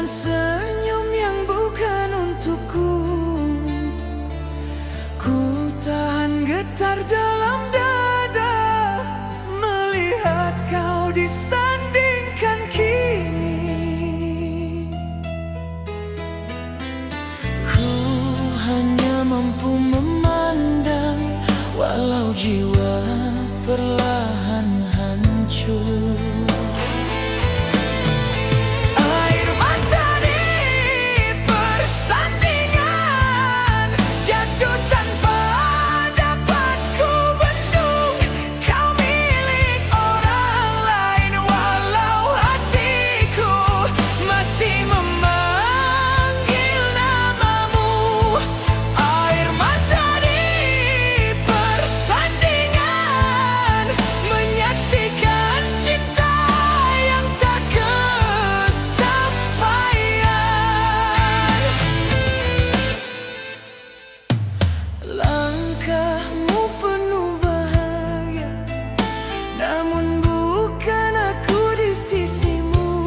dan senyum yang bukan untukku. Ku tahan getar dalam dada melihat kau disandingkan kini. Ku hanya mampu memandang walau jiwa perlahan hancur. Langkahmu penuh bahagia, namun bukan aku di sisimu.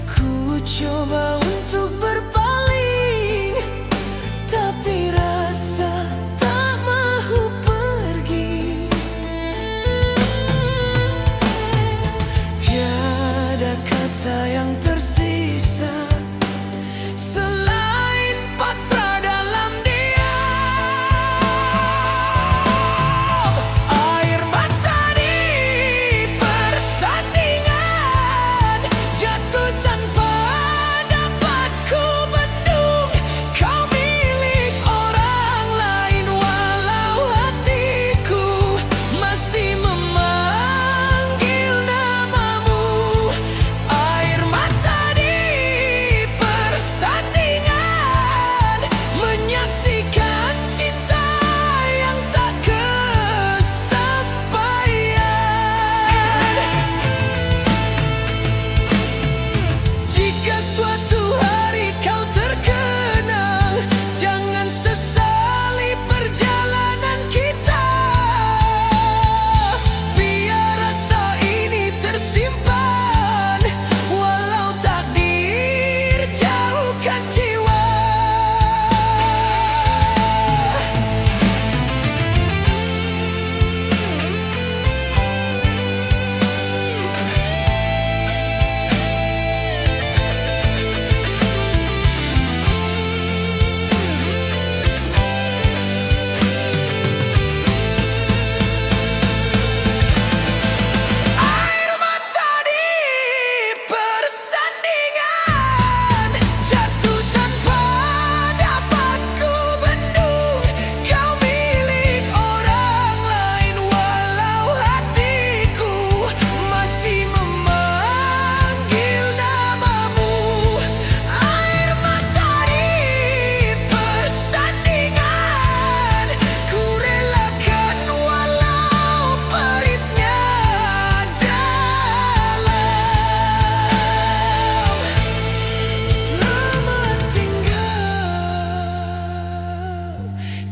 Ku coba untuk berpaling, tapi rasa tak mahu pergi. Tiada kata yang tersisa selain pasrah.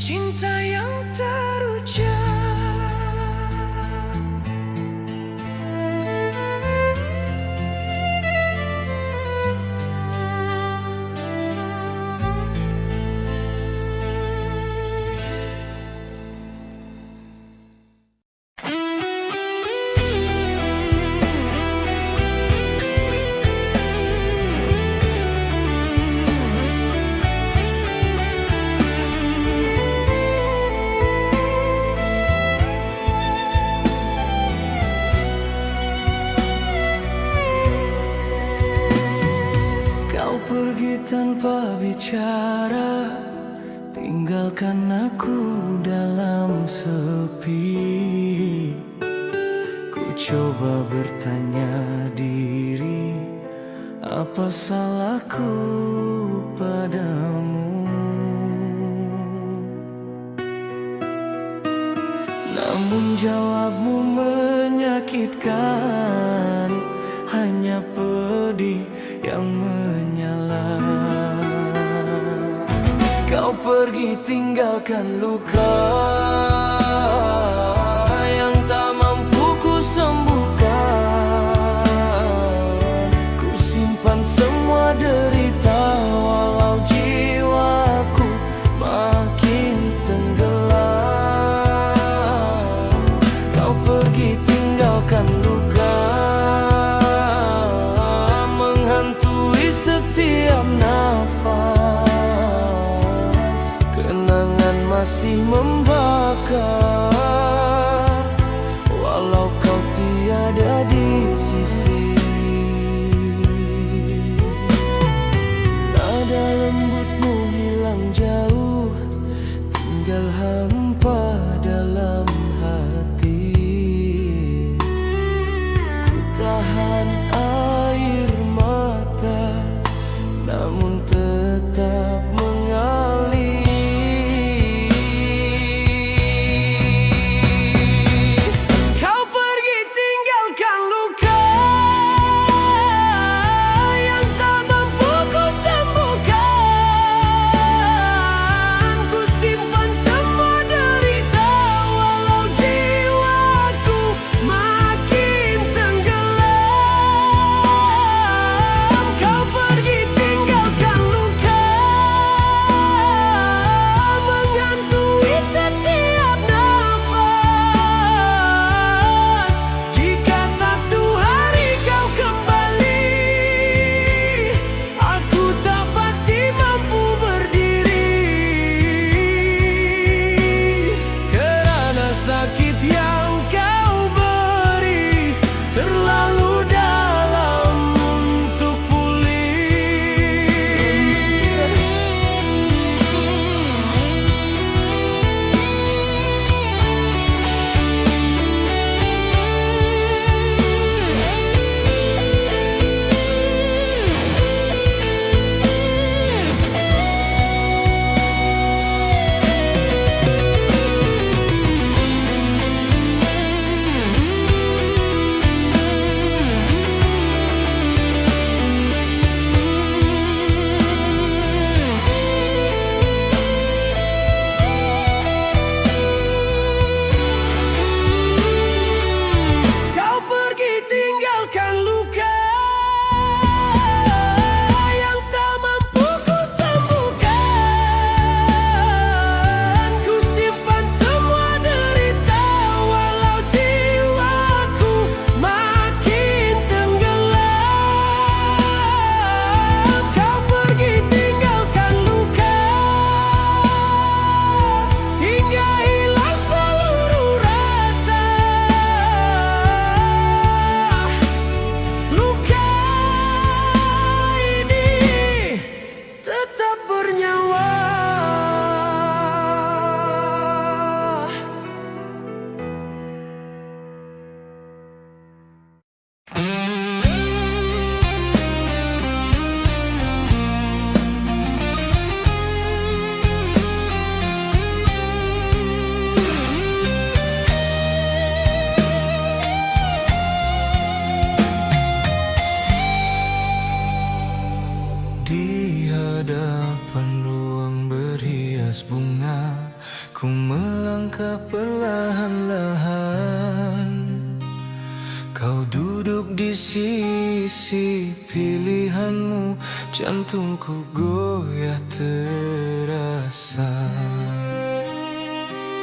Cinta yang terucap. Pergi tanpa bicara, tinggalkan aku dalam sepi. Ku coba bertanya diri, apa salahku padamu? Namun jawabmu menyakitkan, hanya pedih yang menyala. Kau pergi tinggalkan luka yang tak mampu ku sembuhkan. Ku simpan masih membakar, walau kau tiada di sisi. Nada lembutmu hilang jauh, tinggal hampa dalam hati. Ku tahan air mata, namun tetap mengalir. Kau pergi tinggalkan luka yang tak mampu ku sembuhkan. Ku simpan semua derita, walau jiwaku makin tenggelam. Kau pergi tinggalkan luka menghantui setiap nafas. Jika satu hari kau kembali, aku tak pasti mampu berdiri, kerana sakit yang kau beri terlalu dalam untuk pulih. Kau pergi tinggalkan luka yang tak mampu ku sembuhkan. Ku simpan semua derita, walau jiwaku makin tenggelam. Kau pergi tinggalkan luka hingga hilang seluruh rasa. Luka ini tetap bernyawa. Di hadapan ruang berhias bunga, ku melangkah perlahan-lahan. Kau duduk di sisi pilihanmu, jantungku goyah terasa.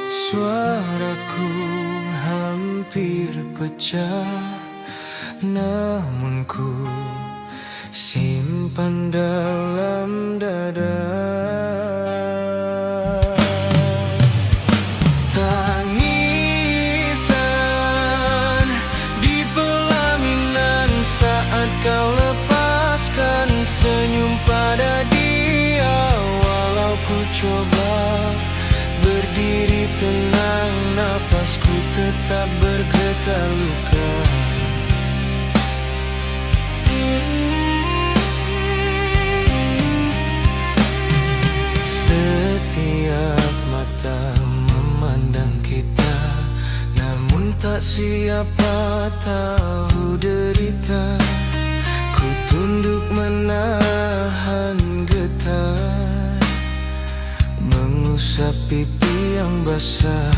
Suaraku hampir pecah, namun ku simpan dalam dada. Tangisan di pelaminan saat kau lepaskan senyum pada dia. Walau ku coba berdiri tenang, nafasku tetap bergetar luka. Setiap mata memandang kita, namun tak siapa tahu derita. Ku tunduk menahan getar, mengusap pipi yang basah.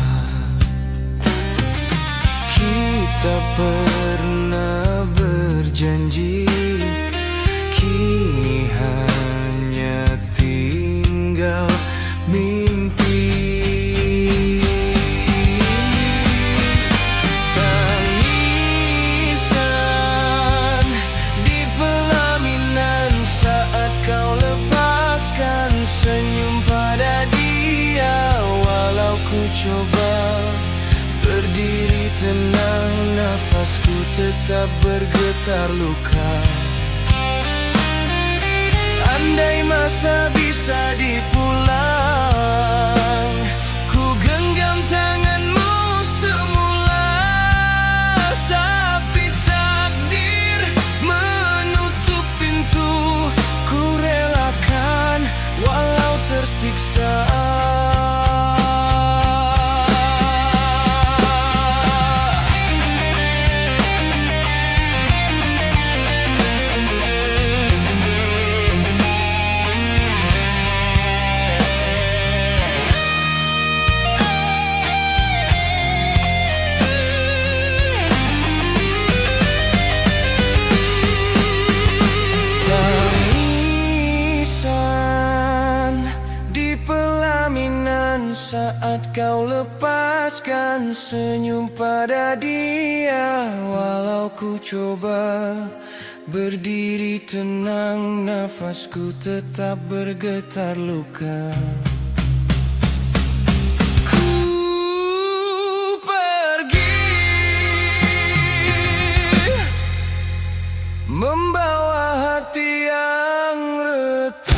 Kita pernah berjanji, kini hanya tinggal mimpi. Tangisan di pelaminan saat kau lepaskan senyum pada dia. bergetar luka. Andai masa bisa dipulang, ku genggam tanganmu semula. Tapi takdir menutup pintu, ku relakan walau tersiksa. Saat kau lepaskan senyum pada dia, walau ku coba berdiri tenang, nafasku tetap bergetar luka. Ku pergi membawa hati yang retak.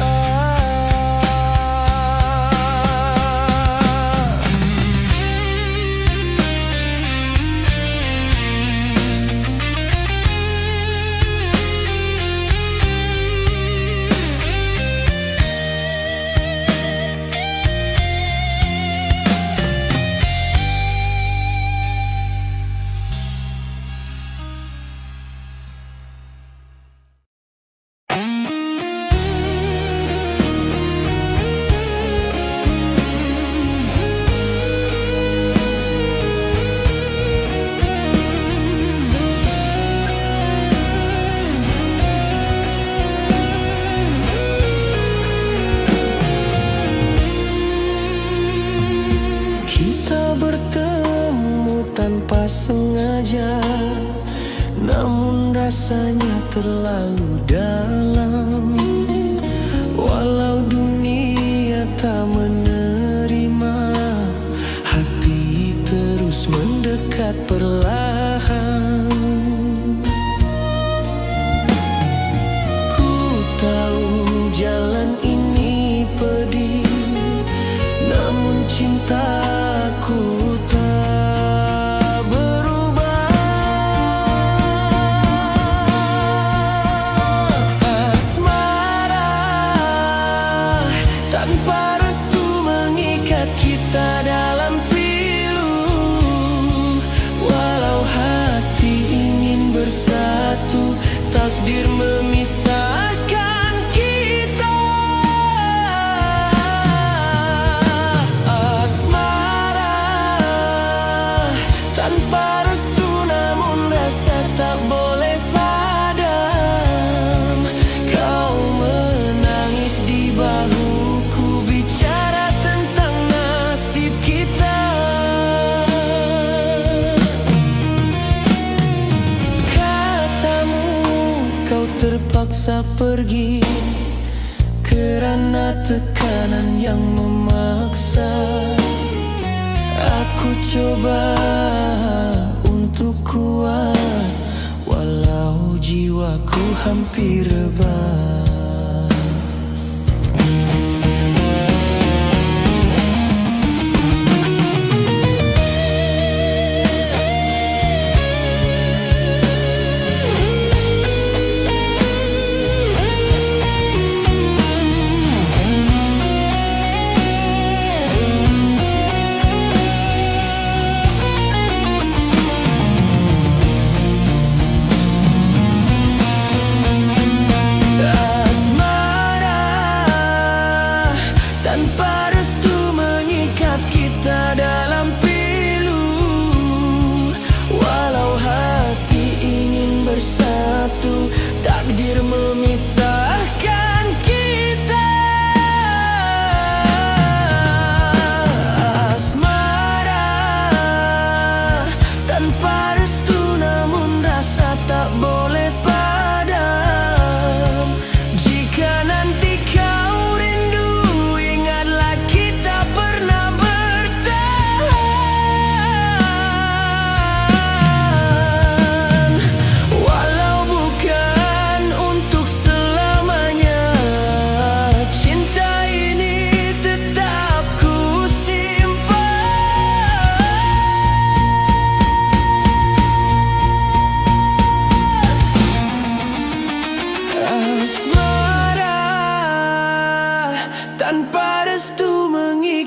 Tanpa sengaja, namun rasanya terlalu dalam. Walau dunia tak menerima, hati terus mendekat perlahan. Ku tahu jalan ini pedih, namun cintaku tanpa restu mengikat kita dalam pilu. Walau hati ingin bersatu, takdir memisahkan kita. Asmara tanpa restu, namun rasa tak boleh padam. Kau menangis di bahu, terpaksa pergi kerana tekanan yang memaksa. Aku coba untuk kuat, walau jiwaku hampir rebah.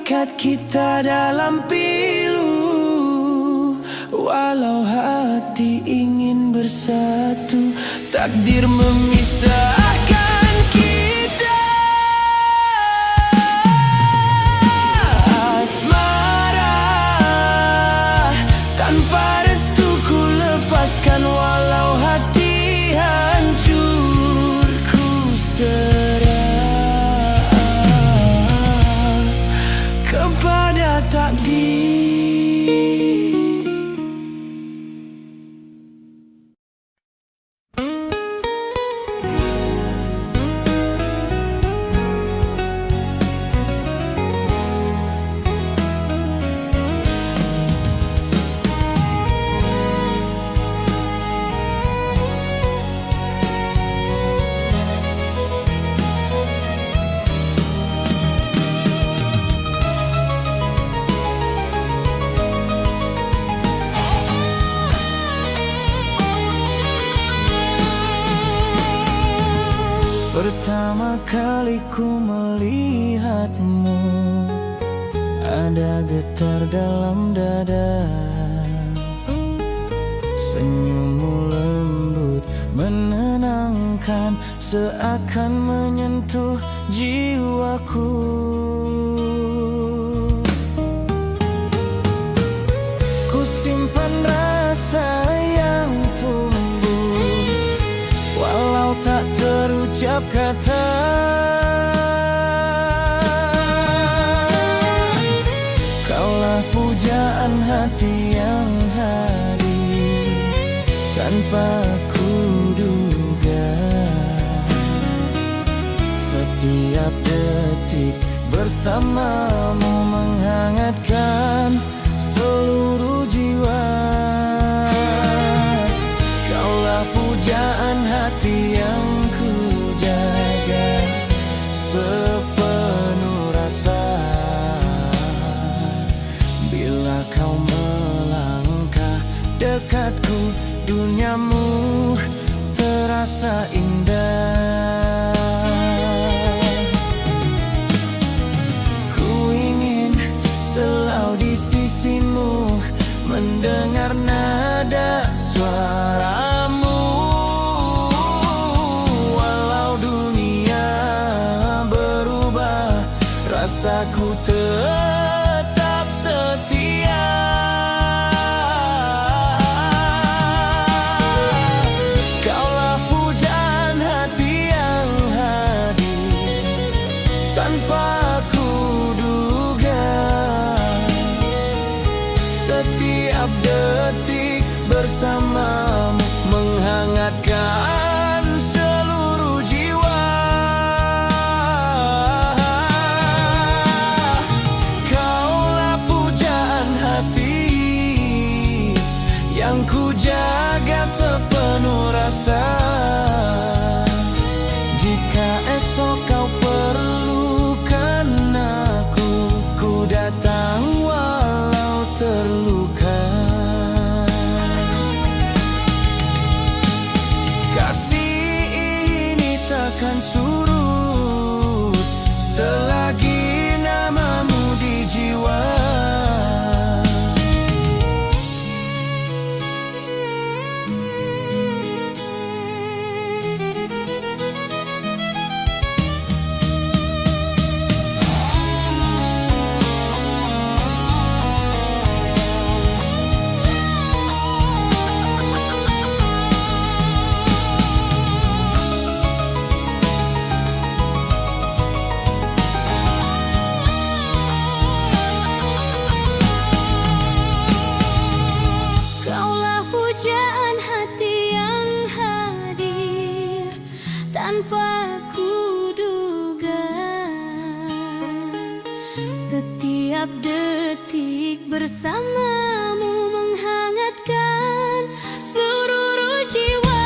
ikat kita dalam pilu. Walau hati ingin bersatu, takdir memisahkan kita. Asmara tanpa restu ku lepaskan, walau hati hancur ku serah kepada takdir. Pertama kali ku melihatmu, ada getar dalam dada. Senyummu lembut menenangkan, seakan menyentuh jiwaku. Ku simpan rasa yang tumbuh, walau tak terucap kata. Kaulah pujaan hati yang hadir tanpa ku duga. Setiap detik bersamamu menghangatkan seluruh jiwa. Kaulah pujaan hati yang ku jaga sepenuh rasa. Bila kau melangkah dekatku, duniamu terasa indah. Ku ingin selalu di sisimu, mendengar nada suaramu. Walau dunia berubah, rasaku tetap setia. Kaulah pujaan hati yang hadir tanpa ku duga. Setiap detik bersamamu menghangatkan seluruh jiwa. Kaulah pujaan hati yang ku jaga sepenuh rasa. Jika esok kau perlukan aku, ku datang walau terluka. Kasih ini takkan surut selagi namamu di jiwa. Kaulah pujaan hati yang hadir tanpa ku duga. Setiap detik bersamamu menghangatkan seluruh jiwa.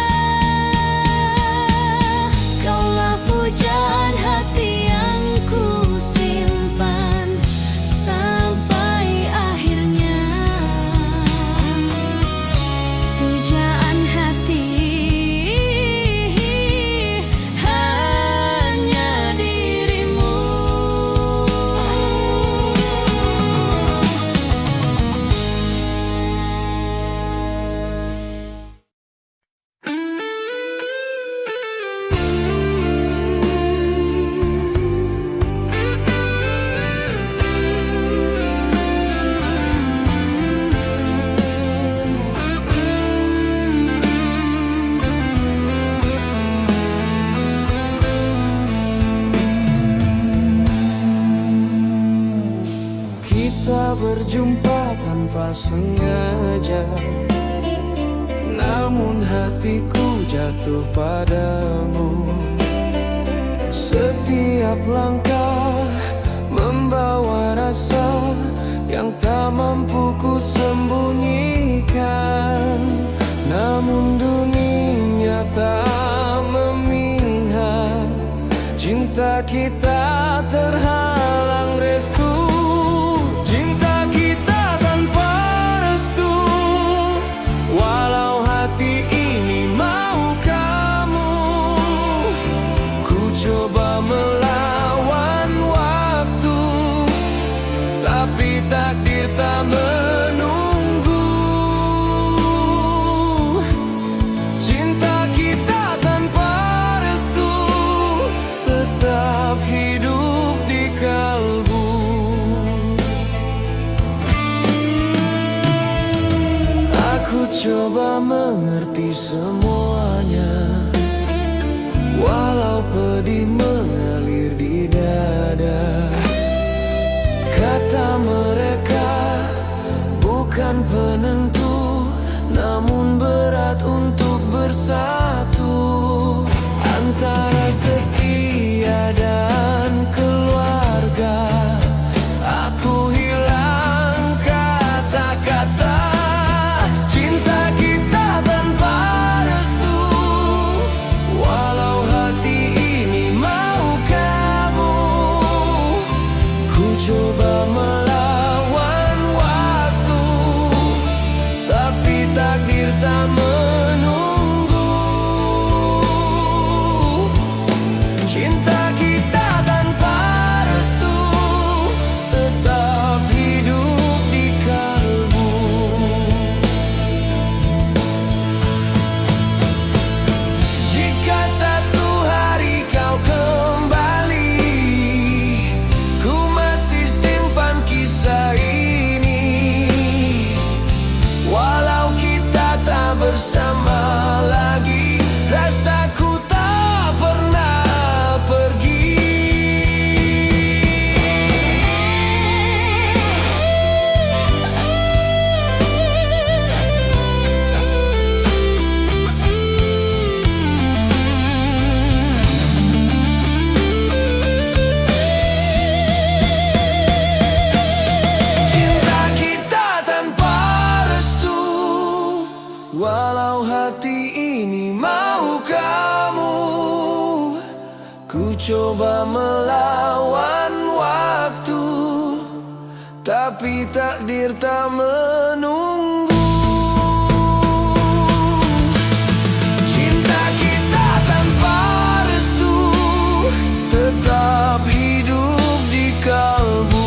Kaulah pujaan hati yang ku simpan sampai akhirnya. Pujaan hati hanya dirimu. berjumpa tanpa sengaja, namun hatiku jatuh padamu. Setiap langkah membawa rasa yang tak mampu ku sembunyikan, namun dunia tak memihak. Cinta kita terhalang restu, cinta kita tanpa restu. Walau hati ini mau kamu, ku coba melawan waktu, tapi takdir tak menunggu. Cinta kita tanpa restu tetap hidup di kalbu. Aku coba mengerti semuanya, walau pedih mengalir di dada. Kata mereka bukan penentu, namun berat untuk bersatu. Antara setia dan keluarga, aku hilang kata-kata. Cinta kita tanpa restu, walau hati ini mau kamu, ku coba melawan waktu, tapi takdir tak menunggu. Cinta kita tanpa restu tetap hidup di kalbu. Jika satu hari kau kembali, ku masih simpan kisah ini. Walau kita tak bersama lagi, rasaku tak pernah pergi. Cinta kita tanpa restu, walau hati ini mau kamu, ku coba melawan waktu, tapi takdir tak menunggu. Cinta kita tanpa restu tetap hidup di kalbu.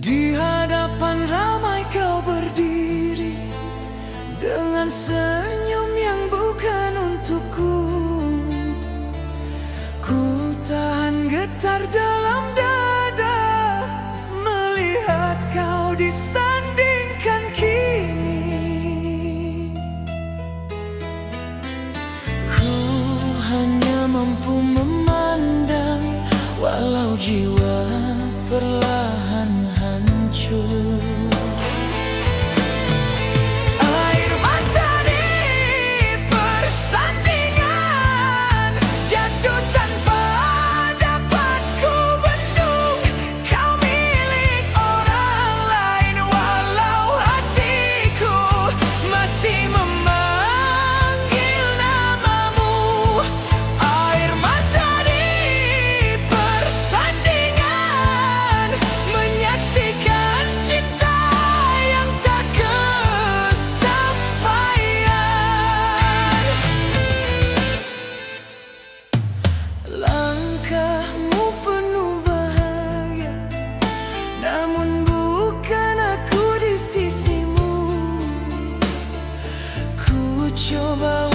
Di hadapan ramai kau berdiri dengan senyum yang bukan untukku. Ku tahan getar dalam dada melihat kau disandingkan kini. Ku hanya mampu memandang, walau jiwa perlahan hancur. Air mata di persandingan coba